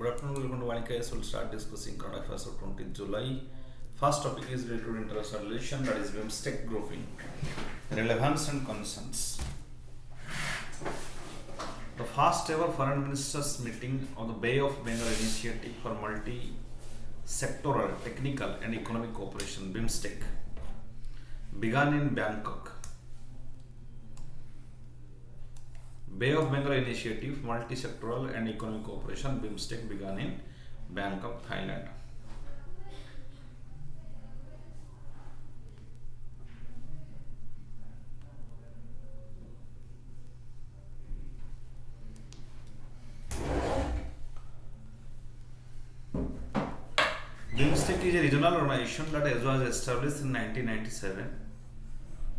Good afternoon, welcome to VANIK-IAS. We'll start discussing current affairs of 20th July. First topic is related to international relation, that is BIMSTEC grouping, relevance and concerns. The first ever foreign ministers meeting of the Bay of Bengal Initiative for Multi-Sectoral Technical and Economic Cooperation BIMSTEC began in Bangkok. Bay of Bengal Initiative, Multi-Sectoral and Economic Cooperation BIMSTEC began in Bangkok, Thailand. BIMSTEC is a regional organization that was established in 1997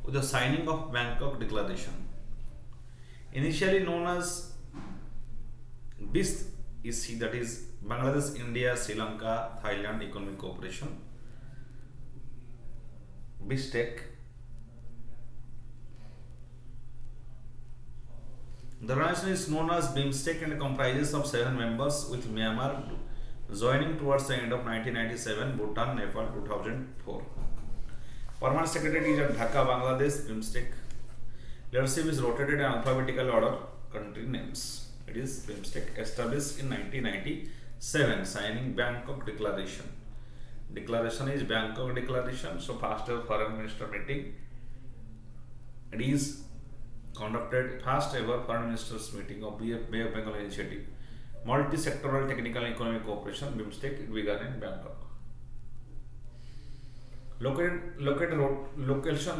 with the signing of Bangkok Declaration. Initially known as BIST, that is Bangladesh, India, Sri Lanka, Thailand Economic Cooperation, BISTEC. The organization is known as BIMSTEC and comprises of 7 members, with Myanmar joining towards the end of 1997, Bhutan, Nepal 2004. Permanent Secretary is at Dhaka, Bangladesh, BIMSTEC. Leadership is rotated in alphabetical order, country names. It is BIMSTEC, established in 1997, signing Bangkok Declaration. Declaration is Bangkok Declaration. So first ever foreign minister meeting. It is conducted first ever foreign ministers meeting of Bay of Bengal Initiative, Multi-Sectoral Technical and Economic Cooperation BIMSTEC. It began in Bangkok. Location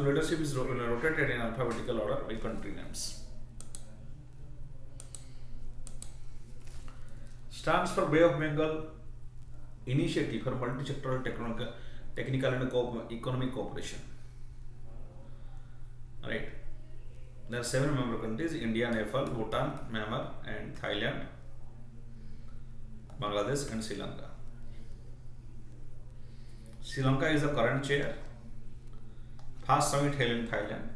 leadership is rotated in alphabetical order by country names. Stands for Bay of Bengal Initiative for Multi-Sectoral Technical and Economic Cooperation. Right. There are 7 member countries: India, Nepal, Bhutan, Myanmar, and Thailand, Bangladesh, and Sri Lanka. Sri Lanka is the current chair. First summit held in Thailand.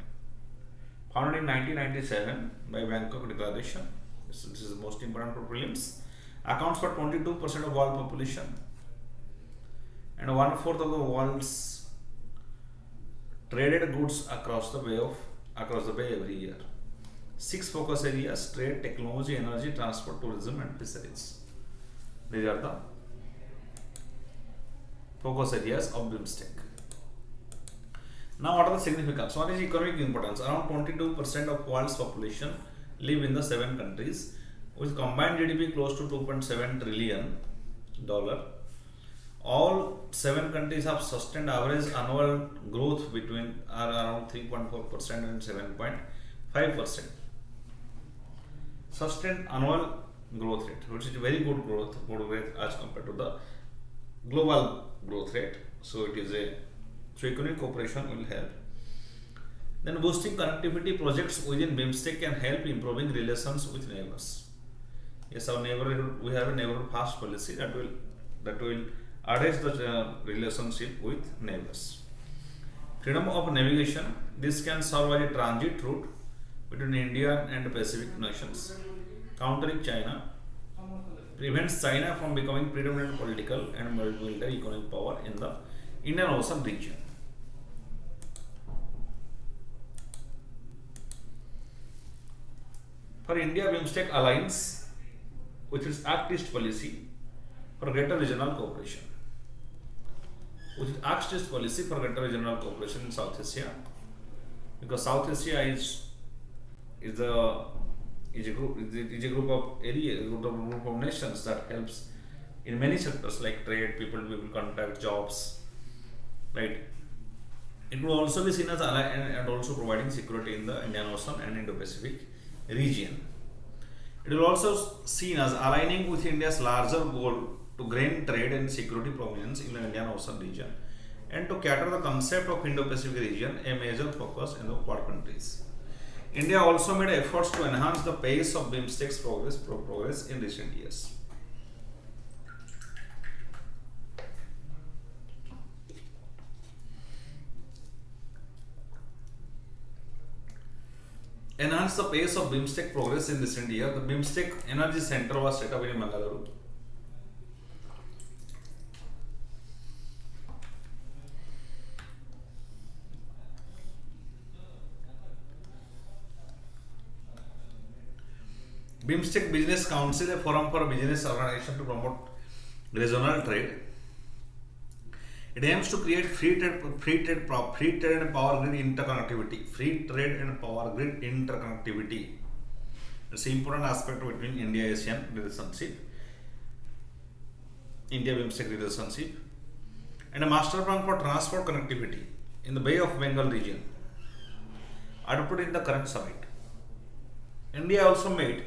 Founded in 1997 by Bangkok Declaration. This is the most important for prelims. Accounts for 22% of world population and 1/4 of the world's traded goods across the bay every year. 6 focus areas: trade, technology, energy, transport, tourism, and fisheries. These are the focus areas of BIMSTEC. Now, what are the significance? One is economic importance. Around 22% of world's population live in the 7 countries, with combined GDP close to $2.7 trillion. All 7 countries have sustained average annual growth between around 3.4% and 7.5%. Sustained annual growth rate, which is very good growth rate as compared to the global growth rate. So economic cooperation will help. Then boosting connectivity projects within BIMSTEC can help improving relations with neighbors. Yes, we have a neighborhood fast policy that will address the relationship with neighbors. Freedom of navigation. This can serve as a transit route between India and Pacific nations. Countering China. Prevents China from becoming predominant political and military economic power in the Indian Ocean region. For India, BIMSTEC aligns with its Act-East policy for greater regional cooperation. With its Act-East policy for greater regional cooperation in South Asia, because South Asia is a group of nations that helps in many sectors like trade, people contact, jobs, right? It will also be seen as ally and also providing security in the Indian Ocean and Indo-Pacific region. It will also seen as aligning with India's larger goal to gain trade and security prominence in the Indian Ocean region and to cater the concept of Indo-Pacific region, a major focus in the Quad countries. India also made efforts to enhance the pace of BIMSTEC's progress in recent years. Enhance the pace of BIMSTEC progress in recent year. The BIMSTEC Energy Center was set up in Mangalore. BIMSTEC Business Council, a forum for business organization to promote regional trade. It aims to create free trade and power grid interconnectivity. Free trade and power grid interconnectivity. It's an important aspect between India-ASEAN relationship, India-BIMSTEC relationship, and a master plan for transport connectivity in the Bay of Bengal region, adopted in the current summit. India also made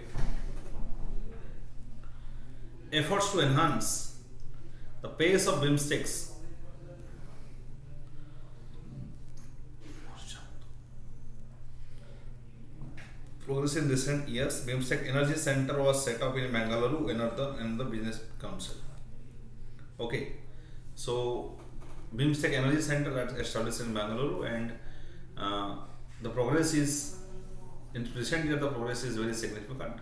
efforts to enhance the pace of BIMSTEC's progress in recent years. BIMSTEC Energy Center was set up in Bangalore and the Business Council. Okay, so BIMSTEC Energy Center that's established in Bangalore, and the progress is, in recent years, the progress is very significant.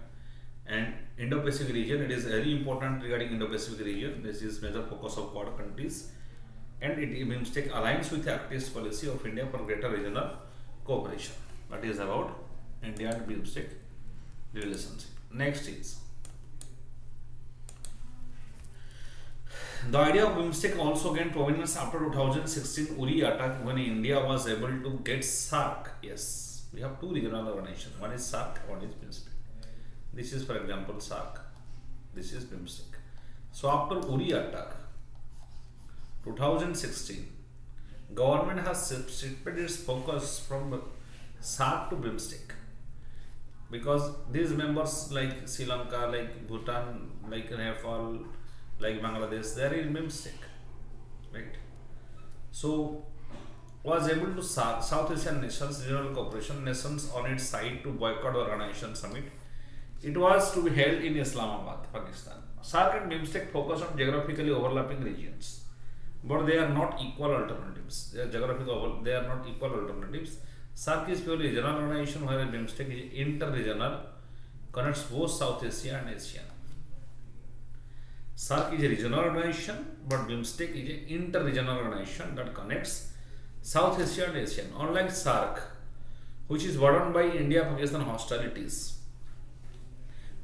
And Indo-Pacific region, it is very important regarding Indo-Pacific region. This is major focus of Quad countries, and BIMSTEC aligns with the activist policy of India for greater regional cooperation. That is about India and BIMSTEC relationship. Next is the idea of BIMSTEC also gained prominence after 2016 Uri attack, when India was able to get SAARC. Yes, we have two regional organizations. One is SAARC, one is BIMSTEC. This is, for example, SAARC. This is BIMSTEC. So after Uri attack, 2016, government has shifted its focus from SAARC to BIMSTEC, because these members like Sri Lanka, like Bhutan, like Nepal, like Bangladesh, they are in BIMSTEC, right? So was able to South Asian nations, regional cooperation nations, on its side to boycott the organization summit. It was to be held in Islamabad, Pakistan. SAARC and BIMSTEC focus on geographically overlapping regions, but they are not equal alternatives. They are not equal alternatives. SAARC is purely regional organization, whereas BIMSTEC is inter-regional, connects both South Asia and ASEAN. SAARC is a regional organization, but BIMSTEC is an inter-regional organization that connects South Asia and ASEAN. Unlike SAARC, which is burdened by India-Pakistan hostilities,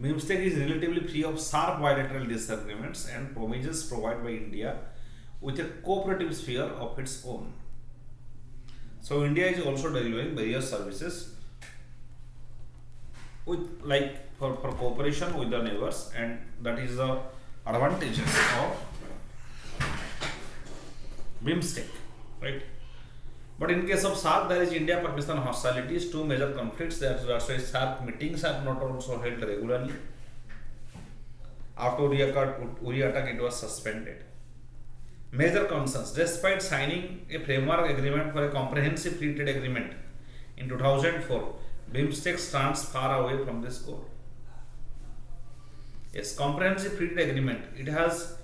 BIMSTEC is relatively free of sharp bilateral disagreements and promises provided by India with a cooperative sphere of its own. So India is also delivering various services with, like, for cooperation with the neighbors, and that is the advantages of BIMSTEC, right? But in case of SAARC, there is India-Pakistan hostilities, two major conflicts. That's why SAARC meetings are not also held regularly. After Uri attack, it was suspended. Major concerns: despite signing a framework agreement for a comprehensive free trade agreement in 2004, BIMSTEC stands far away from this goal. Yes, comprehensive free trade agreement. It has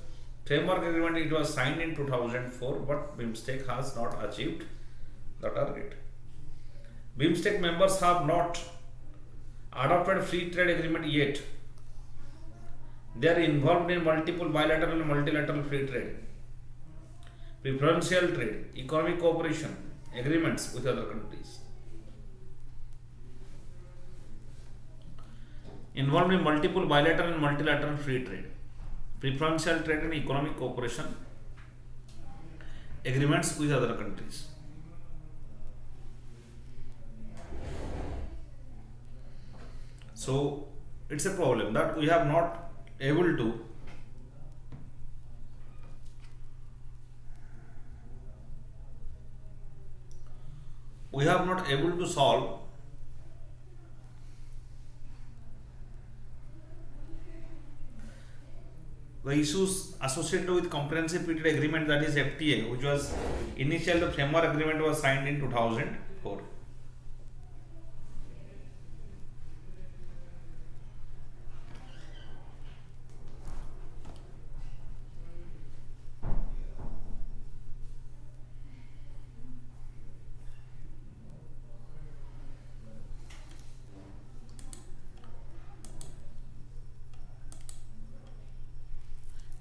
framework agreement. It was signed in 2004, but BIMSTEC has not achieved the target. BIMSTEC members have not adopted free trade agreement yet. They are involved in multiple bilateral and multilateral free trade, preferential trade, economic cooperation agreements with other countries. Involved in multiple bilateral and multilateral free trade, preferential trade and economic cooperation agreements with other countries. So it's a problem that we have not able to solve the issues associated with comprehensive free trade agreement, that is FTA, which was initially the framework agreement was signed in 2004.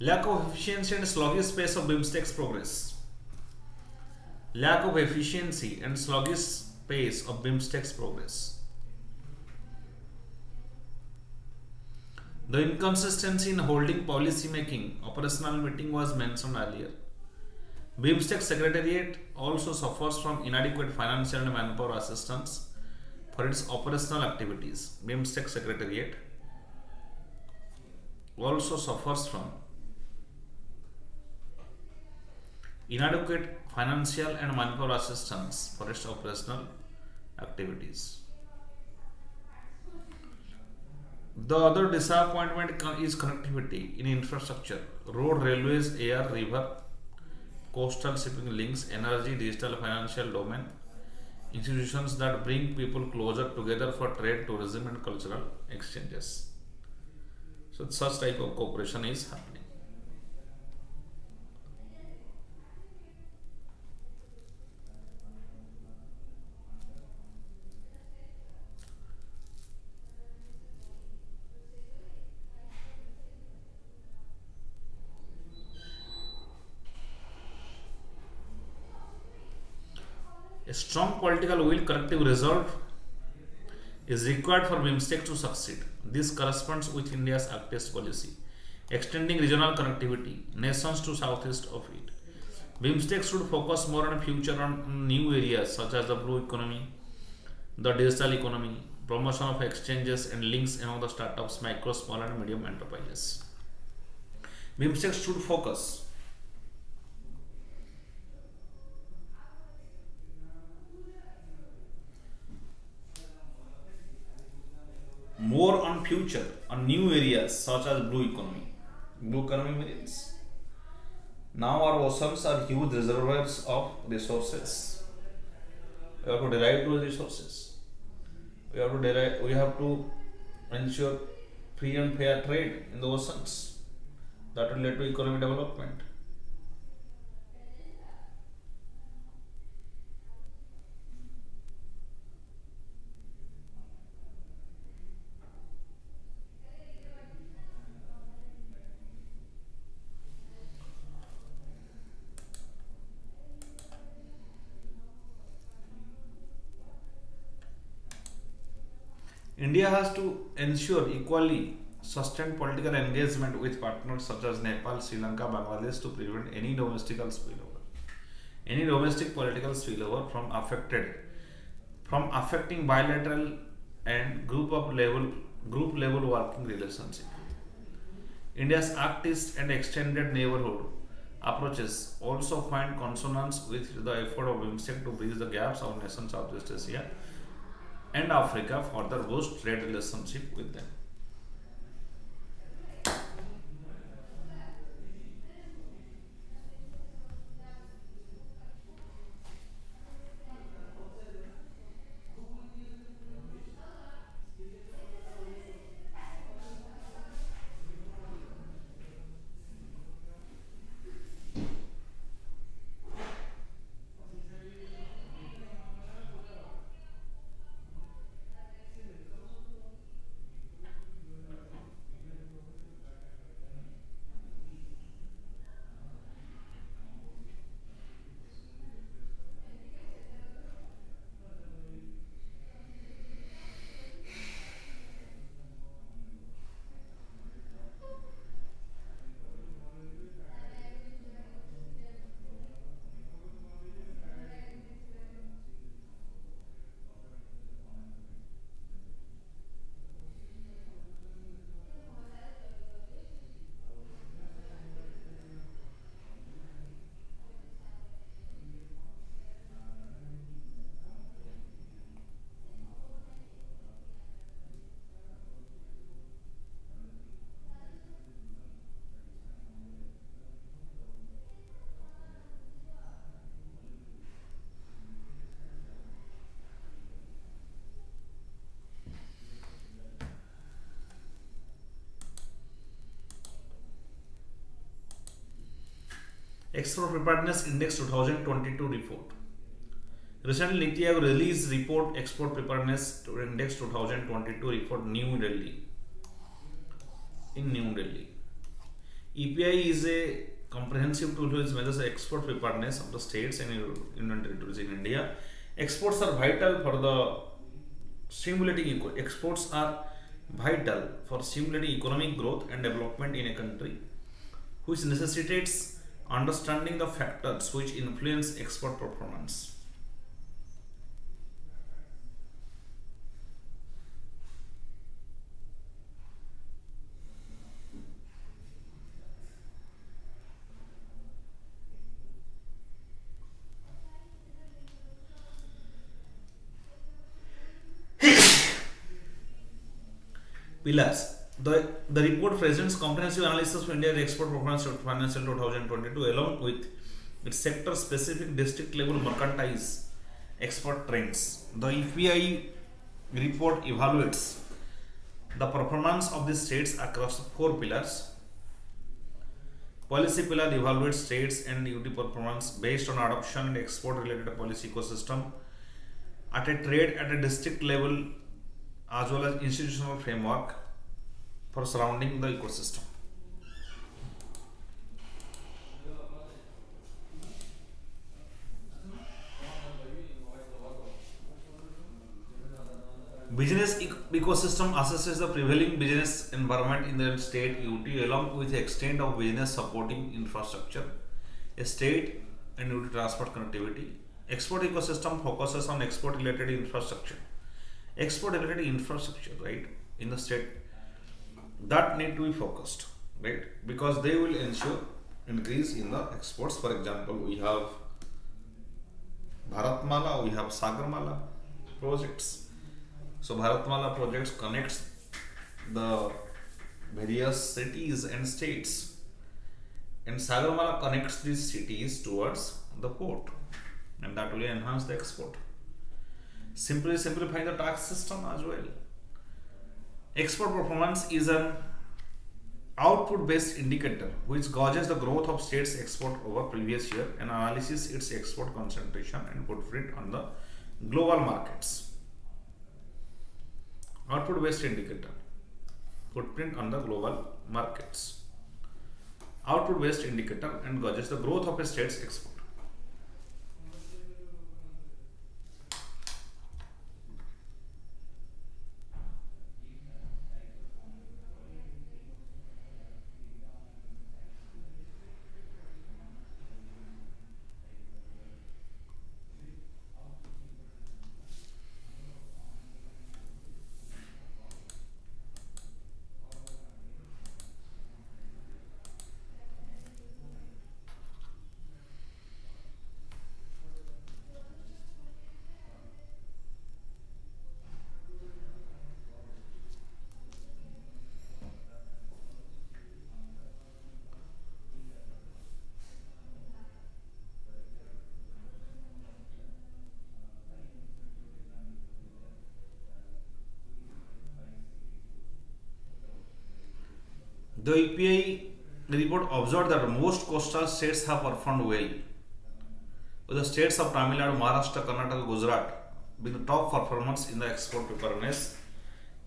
Lack of efficiency and sluggish pace of BIMSTEC's progress. Lack of efficiency and sluggish pace of BIMSTEC's progress. The inconsistency in holding policy making operational meeting was mentioned earlier. BIMSTEC Secretariat also suffers from inadequate financial and manpower assistance for its operational activities. BIMSTEC Secretariat also suffers from inadequate financial and manpower assistance for its operational activities. The other disappointment is connectivity in infrastructure, road, railways, air, river, coastal shipping links, energy, digital financial domain, institutions that bring people closer together for trade, tourism and cultural exchanges. So such type of cooperation is happening. A strong political will, collective resolve is required for BIMSTEC to succeed. This corresponds with India's Act-Based policy, extending regional connectivity, nations to southeast of it. BIMSTEC should focus more on future on new areas such as the blue economy, the digital economy, promotion of exchanges and links among the startups, micro, small and medium enterprises. BIMSTEC should focus more on future, on new areas such as blue economy. Blue economy means now our oceans are huge reservoirs of resources. We have to derive those resources. We have to ensure free and fair trade in the oceans. That will lead to economic development. India has to ensure equally sustained political engagement with partners such as Nepal, Sri Lanka, Bangladesh to prevent any domestic political spillover from affecting bilateral and group level working relationship. India's Act-East and extended neighborhood approaches also find consonance with the effort of BIMSTEC to bridge the gaps of nations Southeast Asia and Africa further boost trade relationship with them. Export Preparedness Index 2022 report. Recently, NITI Aayog released report Export Preparedness Index 2022 report New Delhi. In New Delhi, EPI is a comprehensive tool which measures the export preparedness of the states and union territories in India. Exports are vital for the stimulating exports are vital for stimulating economic growth and development in a country, which necessitates understanding the factors which influence export performance. Pillars. The report presents comprehensive analysis of India's export performance of financial 2022 along with its sector specific district level mercantile export trends. The EPI report evaluates the performance of the states across four pillars. Policy pillar evaluates states and UT performance based on adoption and export related policy ecosystem at a trade at a district level as well as institutional framework for surrounding the ecosystem. Business ecosystem assesses the prevailing business environment in the state UT along with the extent of business supporting infrastructure, a state and UT transport connectivity. Export ecosystem focuses on export related infrastructure. Export related infrastructure, right, in the state that need to be focused, right, because they will ensure increase in the exports. For example, we have Bharatmala, we have Sagarmala projects. So Bharatmala projects connects the various cities and states, and Sagarmala connects these cities towards the port, and that will enhance the export. Simply simplify the tax system as well. Export performance is an output based indicator which gauges the growth of states export over previous year and analyzes its export concentration and footprint on the global markets. Output based indicator, footprint on the global markets. Output based indicator and gauges the growth of a state's export. The EPI report observed that most coastal states have performed well, with the states of Tamil Nadu, Maharashtra, Karnataka, Gujarat being the top performers in the export preparedness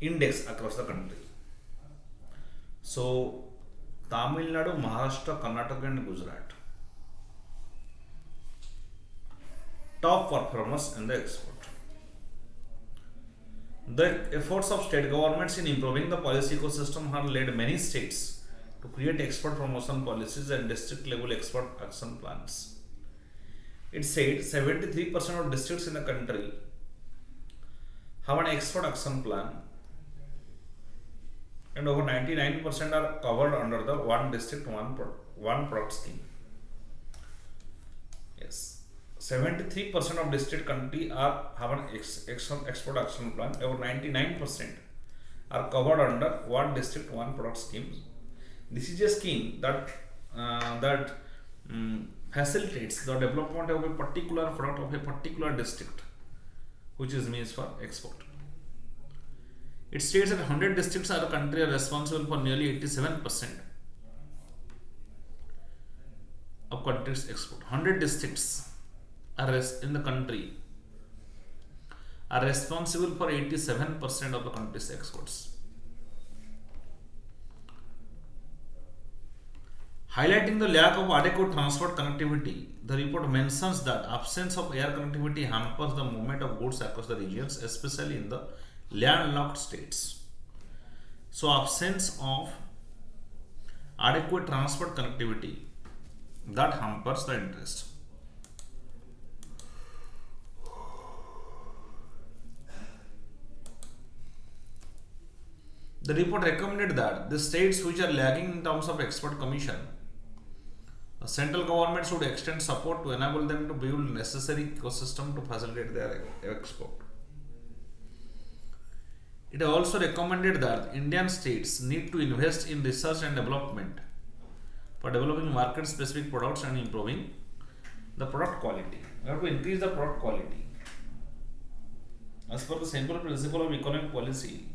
index across the country. So, Tamil Nadu, Maharashtra, Karnataka, and Gujarat top performers in the export. The efforts of state governments in improving the policy ecosystem have led many states to create export promotion policies and district level export action plans. It said 73% of districts in the country have an export action plan and over 99% are covered under the one district one product scheme. Yes. 73% of district country have an export action plan. Over 99% are covered under one district one product scheme. This is a scheme that facilitates the development of a particular product of a particular district, which is means for export. It states that 100 districts in the country are responsible for nearly 87% of country's export. 100 districts in the country are responsible for 87% of the country's exports. Highlighting the lack of adequate transport connectivity, the report mentions that absence of air connectivity hampers the movement of goods across the regions, especially in the landlocked states. So absence of adequate transport connectivity that hampers the interest. The report recommended that the states which are lagging in terms of export commission, the central government should extend support to enable them to build necessary ecosystem to facilitate their export. It also recommended that Indian states need to invest in research and development for developing market-specific products and improving the product quality. We have to increase the product quality. As per the simple principle of economic policy,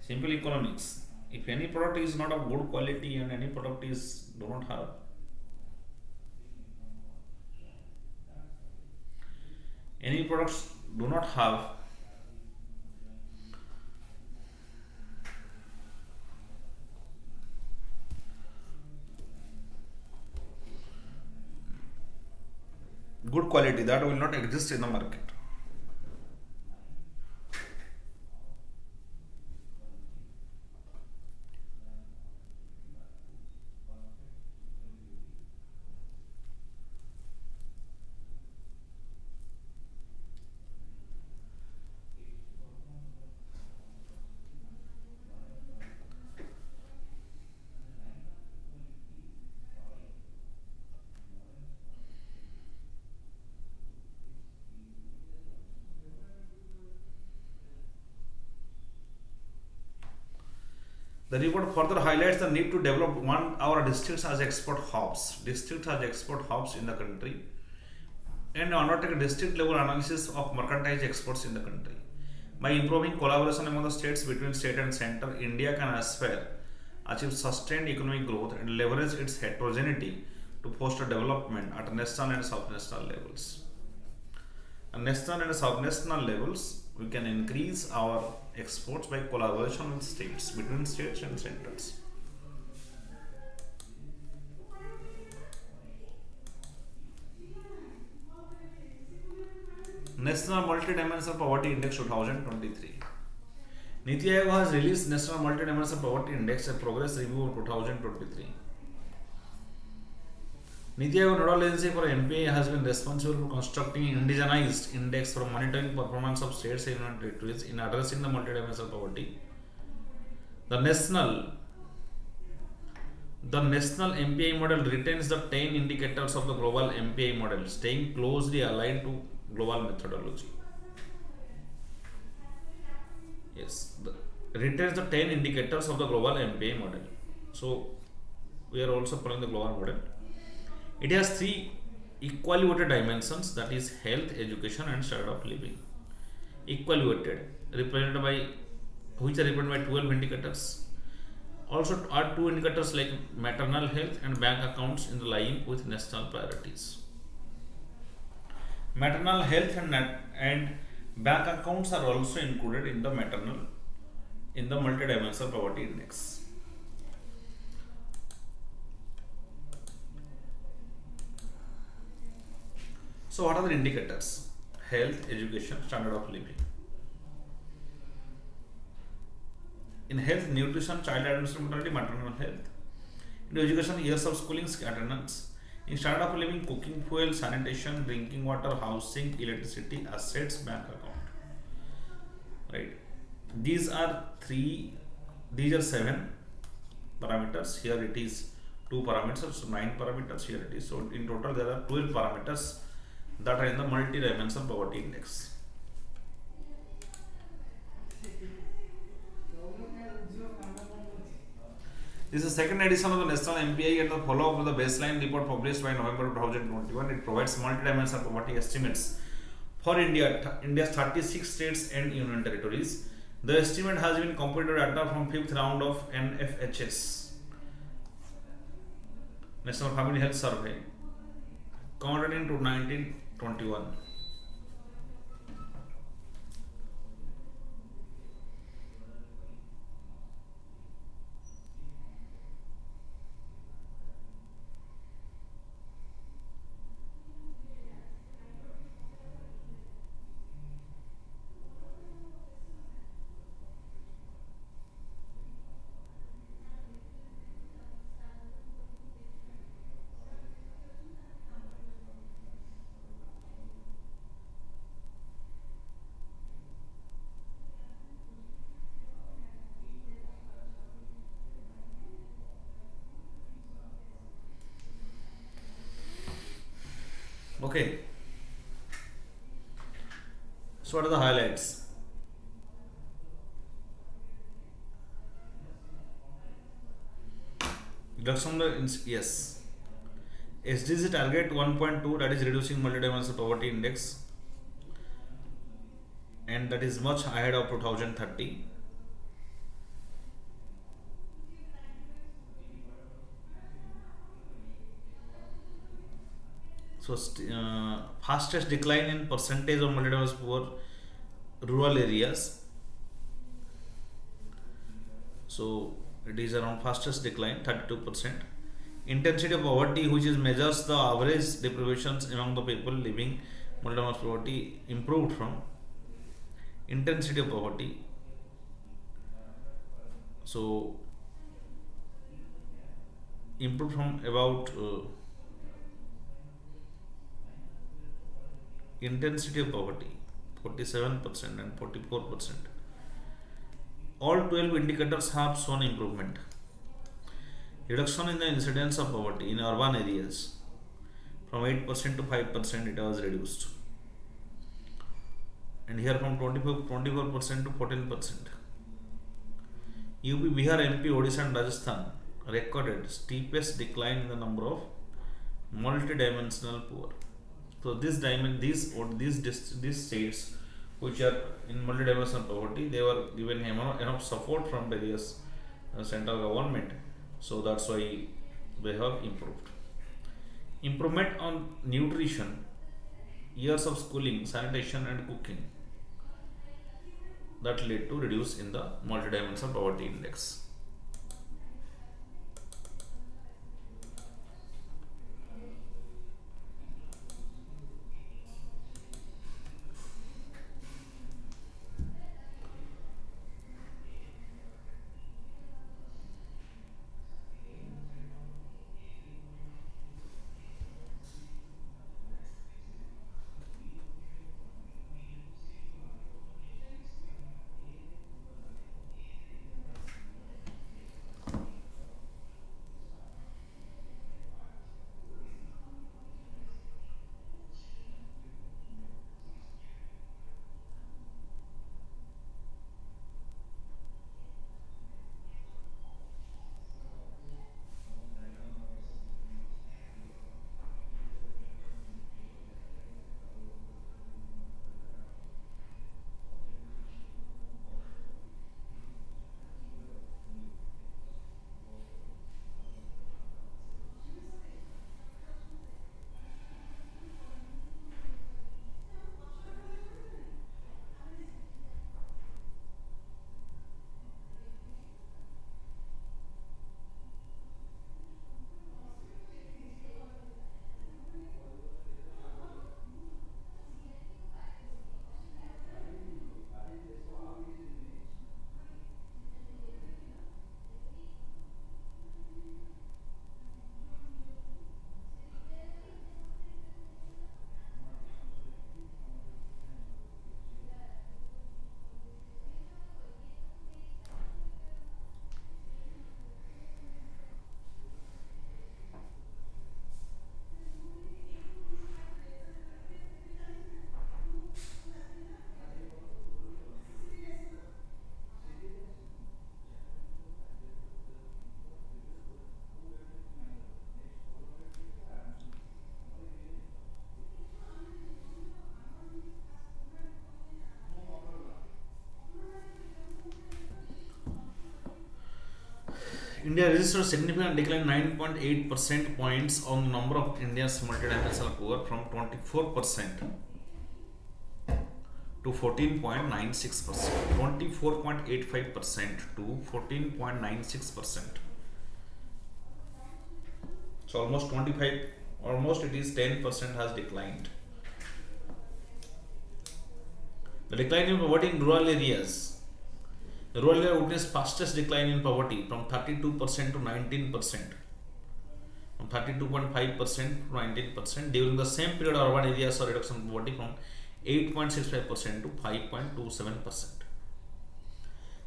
simple economics, if any product is not of good quality and any product is do not have any products do not have good quality, that will not exist in the market. The report further highlights the need to develop our districts as export hubs. Districts as export hubs in the country, and undertake a district level analysis of mercantile exports in the country. By improving collaboration among the states between state and center, India can achieve sustained economic growth and leverage its heterogeneity to foster development at national and subnational levels. At national and subnational levels, we can increase our exports by collaboration with states, between states and centers. National Multidimensional Poverty Index 2023. Niti Aayog has released National Multidimensional Poverty Index, a progress review of 2023. Niti Aayog nodal agency for MPI has been responsible for constructing an indigenized index for monitoring performance of states and union territories in addressing the multidimensional poverty. The national MPI model retains the 10 indicators of the global MPI model, staying closely aligned to global methodology. Yes, retains the 10 indicators of the global MPI model. So we are also following the global model. It has 3 equally weighted dimensions, that is health, education and standard of living. Equally weighted, represented by which are represented by 12 indicators. Also are 2 indicators like maternal health and bank accounts in line with national priorities. Maternal health and bank accounts are also included in the multidimensional poverty index. So what are the indicators? Health, education, standard of living. In health, nutrition, child administration mortality, maternal health. In education, years of schooling, attendance. In standard of living, cooking, fuel, sanitation, drinking water, housing, electricity, assets, bank account. Right. These are 7 parameters. Here it is 2 parameters, so 9 parameters. Here it is. So in total there are 12 parameters that are in the multi-dimensional poverty index. This is the second edition of the National MPI and the follow-up of the baseline report published by November 2021. It provides multi-dimensional poverty estimates for India's 36 states and union territories. The estimate has been completed data from 5th round of NFHS, National Family Health Survey, conducted in 1921. Okay, so what are the highlights? Reduction yes, SDG target 1.2, that is reducing multidimensional poverty index, and that is much ahead of 2030. So fastest decline in percentage of multidimensional poor rural areas. So it is around fastest decline 32%. Intensity of poverty, which is measures the average deprivations among the people living multidimensional poverty, improved from intensity of poverty. So improved from about intensity of poverty 47% and 44%. All 12 indicators have shown improvement. Reduction in the incidence of poverty in urban areas from 8% to 5% it was reduced, and here from 24% to 14%. UP, Bihar, MP, Odisha and Rajasthan recorded steepest decline in the number of multidimensional poor. So these states which are in multidimensional poverty, they were given enough support from various central government, so that's why they have improved. Improvement on nutrition, years of schooling, sanitation and cooking, that led to reduce in the multidimensional poverty index. India registered a significant decline 9.8% points on the number of Indians multidimensional poor from 24% to 14.96%, 24.85% to 14.96%. So almost it is 10% has declined. The decline in poverty in rural areas. The rural area witnessed fastest decline in poverty from 32% to 19%, from 32.5% to 19%. During the same period, urban areas saw reduction in poverty from 8.65% to 5.27%.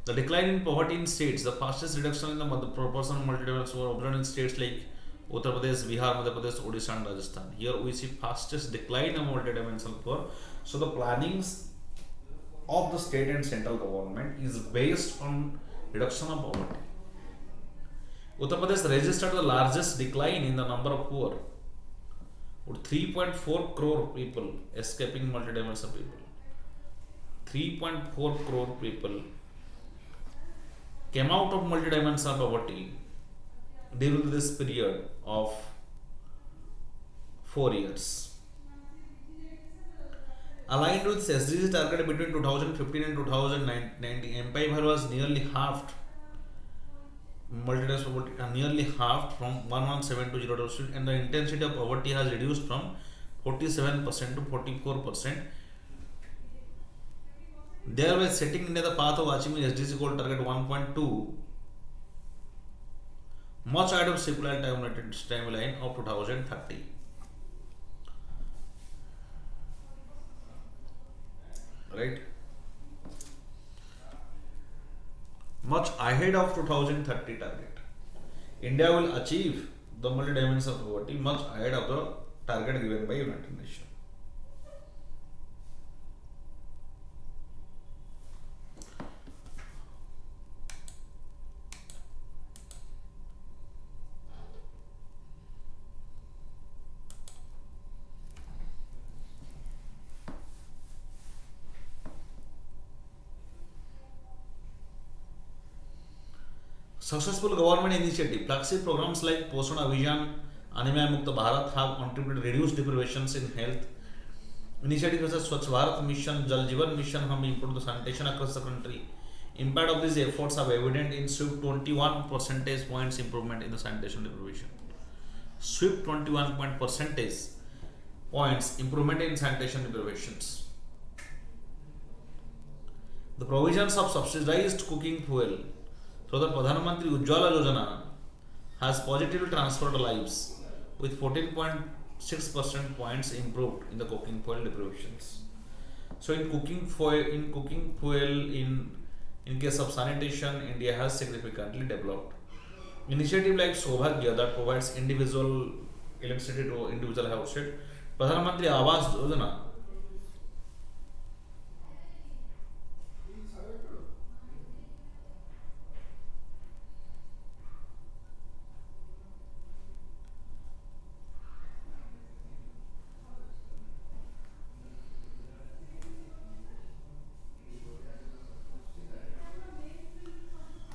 The decline in poverty in states, the fastest reduction in the proportion of multidimensional observed in states like Uttar Pradesh, Bihar, Madhya Pradesh, Odisha and Rajasthan. Here we see fastest decline of multidimensional poor. So the plannings of the state and central government is based on reduction of poverty. Uttar Pradesh registered the largest decline in the number of poor, with 3.4 crore people escaping multidimensional people. 3.4 crore people came out of multidimensional poverty during this period of 4 years. Aligned with SDG target between 2015 and 2019, MPI was nearly halved. Multidimensional poverty nearly halved from 117 to 0%, and the intensity of poverty has reduced from 47% to 44%. Thereby setting India the path of achieving SDG goal target 1.2, much ahead of stipulated timeline of 2030. Right? Much ahead of 2030 target. India will achieve the multidimensional poverty much ahead of the target given by United Nations. Successful government initiative, flagship programs like Poshan Abhiyan, Anemia Mukta Bharat have contributed to reduce deprivations in health. Initiatives such as Swachh Bharat Mission, Jal Jeevan Mission have improved the sanitation across the country. Impact of these efforts are evident in swift 21 percentage points improvement in the sanitation deprivation. Swift 21 percentage points improvement in sanitation deprivations. The provisions of subsidized cooking fuel through the Pradhan Mantri Ujjwala Yojana has positively transformed lives, with 14.6% points improved in the cooking fuel deprivations. So in cooking fuel, in case of sanitation, India has significantly developed. Initiative like Sobhagya that provides individual electricity to individual household, Pradhan Mantri Awas Yojana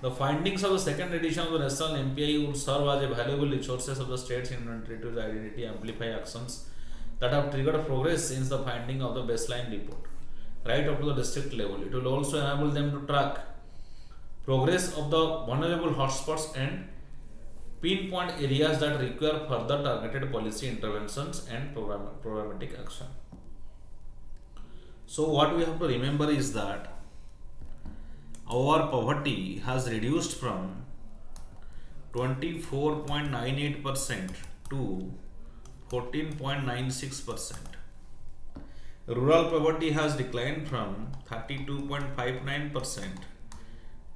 The findings of the second edition of the National MPI would serve as a valuable resources of the states in retrieve identity, amplify actions that have triggered progress since the finding of the baseline report, right up to the district level. It will also enable them to track progress of the vulnerable hotspots and pinpoint areas that require further targeted policy interventions and programmatic action. So what we have to remember is that our poverty has reduced from 24.98% to 14.96%. Rural poverty has declined from 32.59%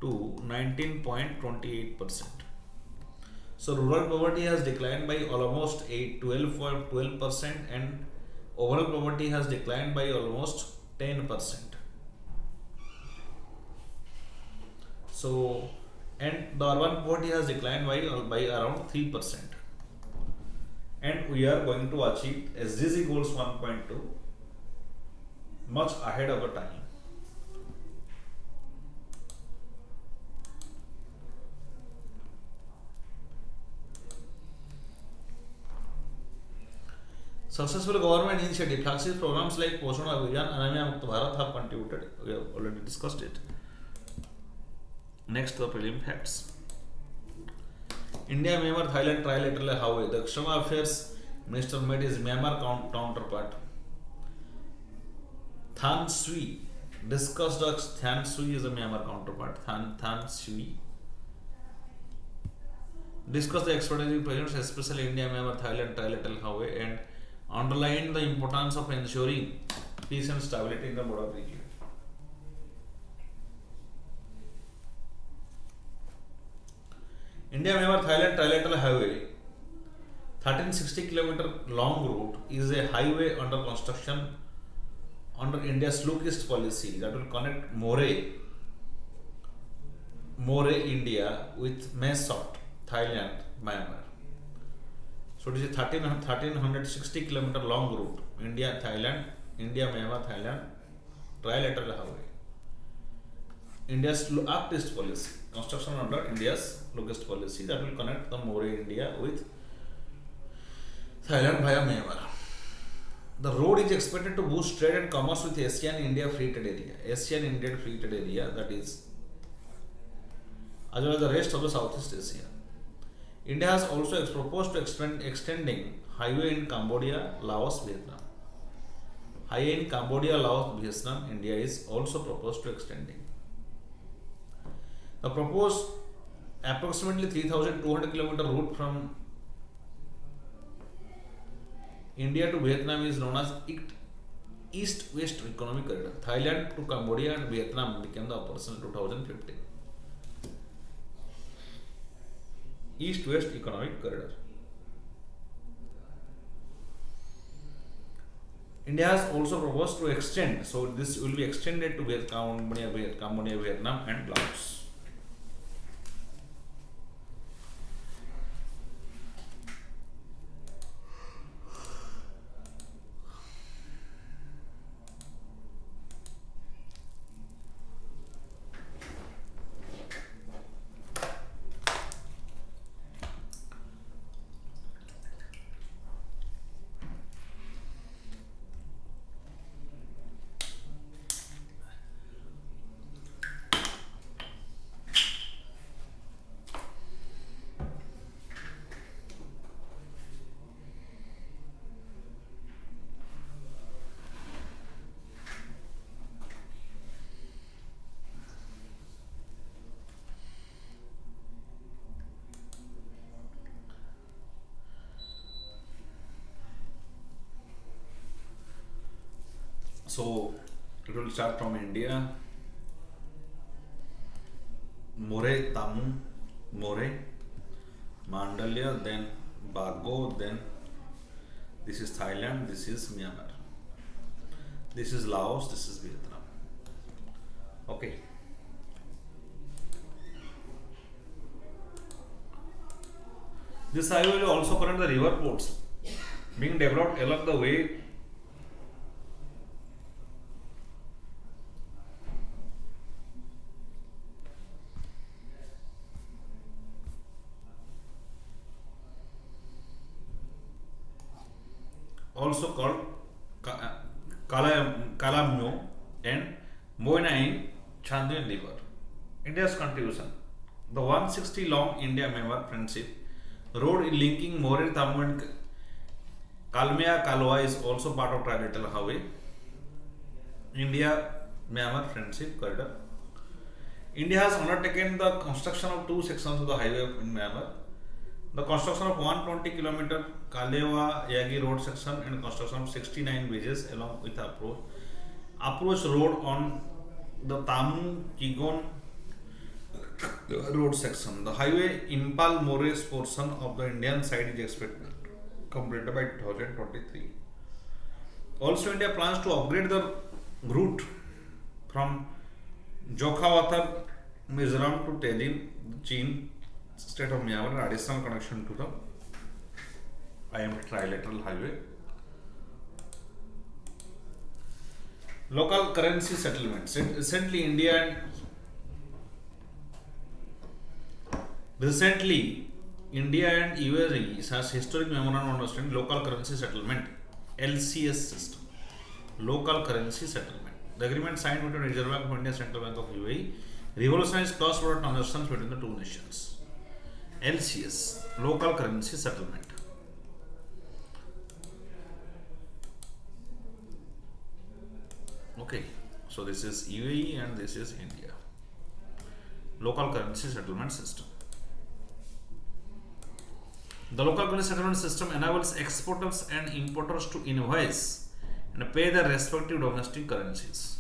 to 19.28%. So rural poverty has declined by almost 12% and overall poverty has declined by almost 10%. So, and the urban poverty has declined by around 3%. And we are going to achieve SDG goals 1.2 much ahead of the time. Successful government initiative, flagship programs like Poshan Abhiyan, Anemia Mukta Bharat have contributed. We have already discussed it. Next, the prelim facts. India Myanmar Thailand trilateral highway. The External Affairs Minister met his Myanmar counterpart Than Sui. Discussed Than Sui is a Myanmar counterpart. Than Sui. Discussed the extraordinary presence, especially India Myanmar Thailand trilateral highway, and underlined the importance of ensuring peace and stability in the border region. India Myanmar Thailand trilateral highway 1360 kilometer long route is a highway under construction under India's look-east policy that will connect More, India with Mesot, Thailand, Myanmar. So it is a 1360 kilometer long route, India, Myanmar, Thailand, trilateral highway. India's look-east policy, construction under India's look-east policy that will connect the More, India with Thailand via Myanmar. The road is expected to boost trade and commerce with Asian-India free trade area, that is, as well as the rest of the Southeast Asia. India has also proposed to extending highway in Cambodia, Laos, Vietnam. Highway in Cambodia, Laos, Vietnam, India is also proposed to extending. The proposed approximately 3,200 kilometer route from India to Vietnam is known as East-West Economic Corridor. Thailand to Cambodia and Vietnam became the operation in 2015. East-West Economic Corridor. India has also proposed to extend, so this will be extended to Cambodia, Vietnam and Laos. So it will start from India, More, Mandalya, then Bago, then this is Thailand, this is Myanmar, this is Laos, this is Vietnam. Okay. This highway will also connect the river ports being developed along the way. Also called Kalamno and Moina in Chandun River. India's contribution. The 160 long India-Myanmar Friendship Road linking More, Tamil and Kalmea Kalwa is also part of Trilateral Highway. India-Myanmar Friendship Corridor. India has undertaken the construction of two sections of the highway in Myanmar. The construction of 120 km Kalewa Yagi road section and construction of 69 bridges along with approach road on the Tamu Kigon road section. The highway Impal More's portion of the Indian side is expected completed by 2023. Also, India plans to upgrade the route from Jokhawatar, Mizoram to Tedim, Chin, state of Myanmar, an additional connection to the trilateral highway. Local currency settlements. Recently, India and UAE has historic memorandum of understanding local currency settlement (LCS) system. Local currency settlement. The agreement signed between Reserve Bank of India and Central Bank of UAE revolutionized cross-border transactions between the two nations. LCS, local currency settlement. Okay, so this is UAE and this is India. Local currency settlement system. The local currency settlement system enables exporters and importers to invoice and pay their respective domestic currencies.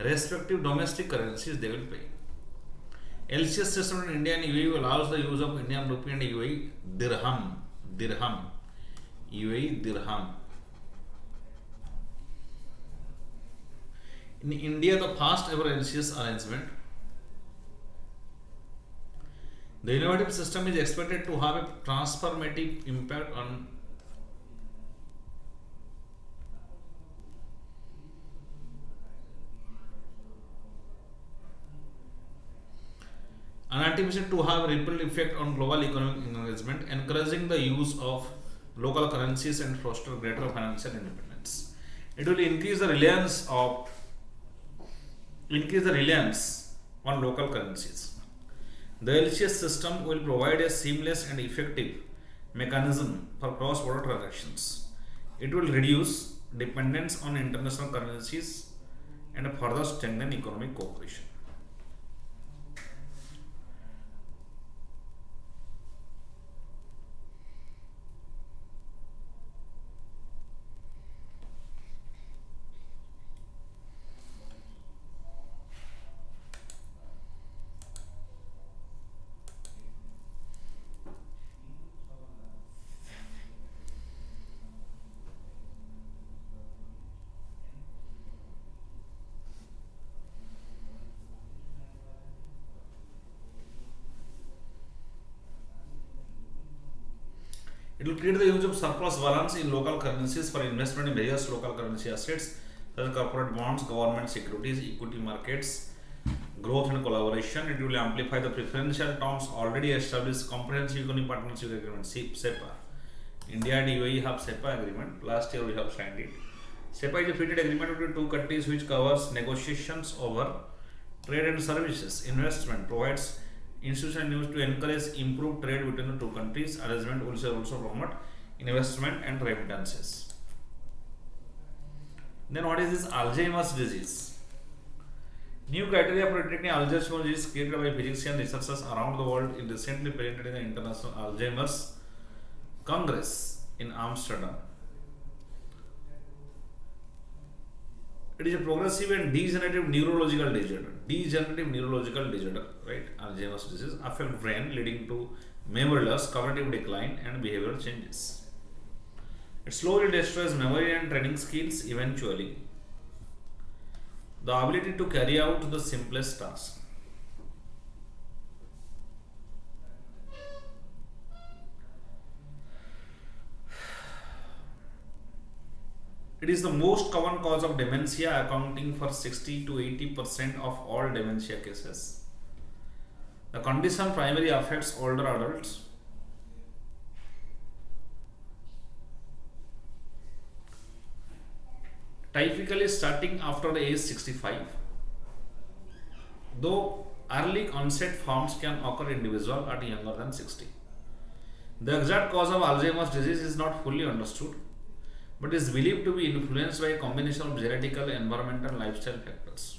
Respective domestic currencies they will pay. LCS system in India and UAE allows the use of Indian rupee and UAE dirham dirham. UAE dirham. In India, the first ever LCS arrangement. The innovative system is expected to have a transformative impact on anticipated to have a ripple effect on global economic engagement, encouraging the use of local currencies and foster greater financial independence. It will increase the reliance on local currencies. The LCS system will provide a seamless and effective mechanism for cross-border transactions. It will reduce dependence on international currencies and further strengthen economic cooperation. It will create the use of surplus balance in local currencies for investment in various local currency assets such as corporate bonds, government securities, equity markets, growth and collaboration. It will amplify the preferential terms already established comprehensive economic partnership agreement (CEPA). India and UAE have CEPA agreement. Last year we have signed it. CEPA is a free trade agreement between two countries which covers negotiations over trade and services, investment, provides institutional news to encourage improved trade between the two countries. Arrangement will also promote investment and remittances. Then what is this Alzheimer's disease? New criteria for detecting Alzheimer's disease created by physicians and researchers around the world is recently presented in the International Alzheimer's Congress in Amsterdam. It is a progressive and degenerative neurological disorder. Right? Alzheimer's disease affects brain, leading to memory loss, cognitive decline, and behavioral changes. It slowly destroys memory and training skills. Eventually, the ability to carry out the simplest task. It is the most common cause of dementia, accounting for 60 to 80% of all dementia cases. The condition primarily affects older adults. Typically starting after the age 65. Though early onset forms can occur in individuals at younger than 60. The exact cause of Alzheimer's disease is not fully understood, but is believed to be influenced by a combination of genetic, environmental, and lifestyle factors.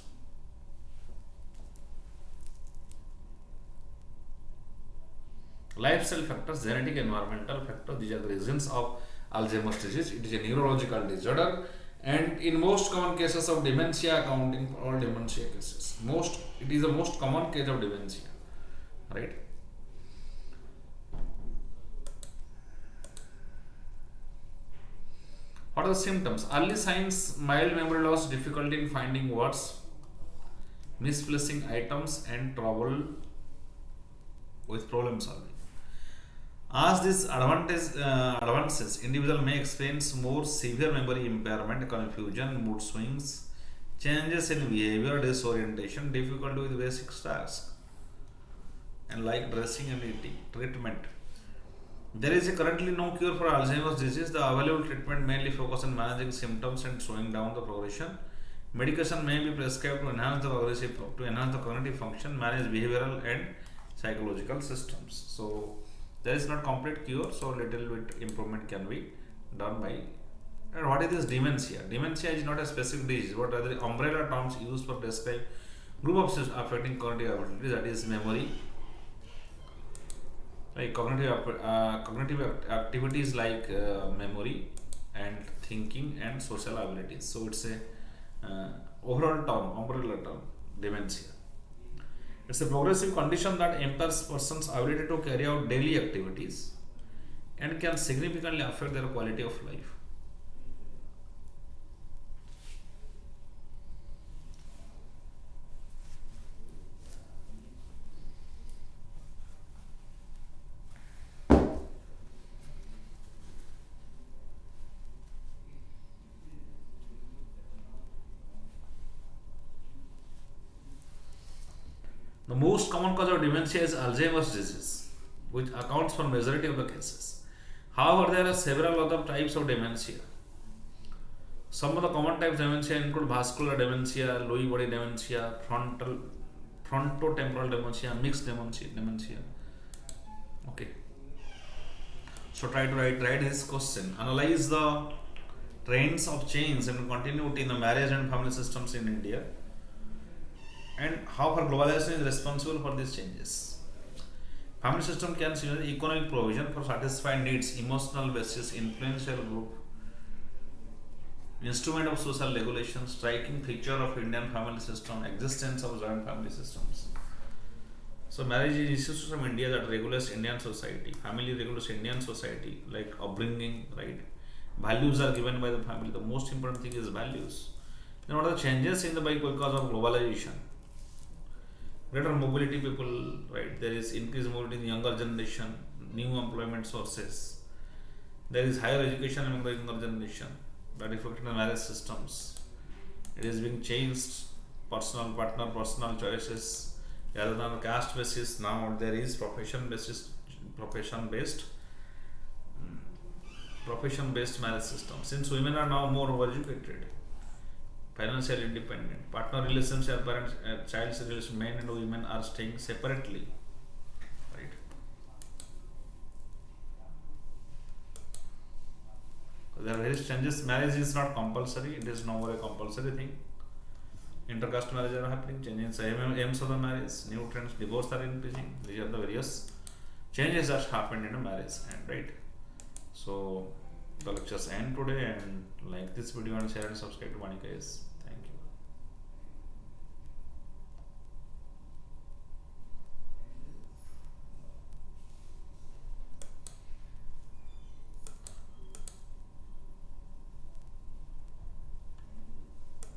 Lifestyle factors, genetic, environmental factors, these are the reasons of Alzheimer's disease. It is a neurological disorder, and in most common cases of dementia, accounting for all dementia cases. It is the most common case of dementia, right? What are the symptoms? Early signs: mild memory loss, difficulty in finding words, misplacing items, and trouble with problem solving. As this advances, individual may experience more severe memory impairment, confusion, mood swings, changes in behavior, disorientation, difficulty with basic tasks, and like dressing and eating. Treatment. There is currently no cure for Alzheimer's disease. The available treatment mainly focuses on managing symptoms and slowing down the progression. Medication may be prescribed to enhance the cognitive function, manage behavioral and psychological systems. So there is not complete cure, so little bit improvement can be done by. And what is this dementia? Dementia is not a specific disease, but are the umbrella terms used for describe group of systems affecting cognitive abilities, that is memory, like cognitive activities like memory and thinking and social abilities. So it's a overall term, umbrella term, dementia. It's a progressive condition that impairs person's ability to carry out daily activities, and can significantly affect their quality of life. The most common cause of dementia is Alzheimer's disease, which accounts for majority of the cases. However, there are several other types of dementia. Some of the common types of dementia include vascular dementia, Lewy body dementia, frontotemporal dementia, mixed dementia. Okay. So try to write this question. Analyze the trends of change and continuity in the marriage and family systems in India, and how far globalization is responsible for these changes. Family system can see economic provision for satisfying needs, emotional basis, influential group, instrument of social regulation, striking feature of Indian family system, existence of joint family systems. So marriage is institution from India that regulates Indian society. Family regulates Indian society, like upbringing, right? Values are given by the family. The most important thing is values. Then what are the changes in the bike because of globalization? Greater mobility people, right? There is increased mobility in the younger generation, new employment sources. There is higher education among the younger generation that affects the marriage systems. It is being changed, personal partner, personal choices, rather than caste basis. Now there is profession based marriage system. Since women are now more educated, financially independent, partner relationship, parents, child's relationship, men and women are staying separately, right? There are various changes. Marriage is not compulsory. It is no more a compulsory thing. Intercaste marriage are happening. Changes aims of the marriage. New trends. Divorce are increasing. These are the various changes that happened in a marriage, and right. So the lectures end today, and like this video and share and subscribe to VANIK-IAS.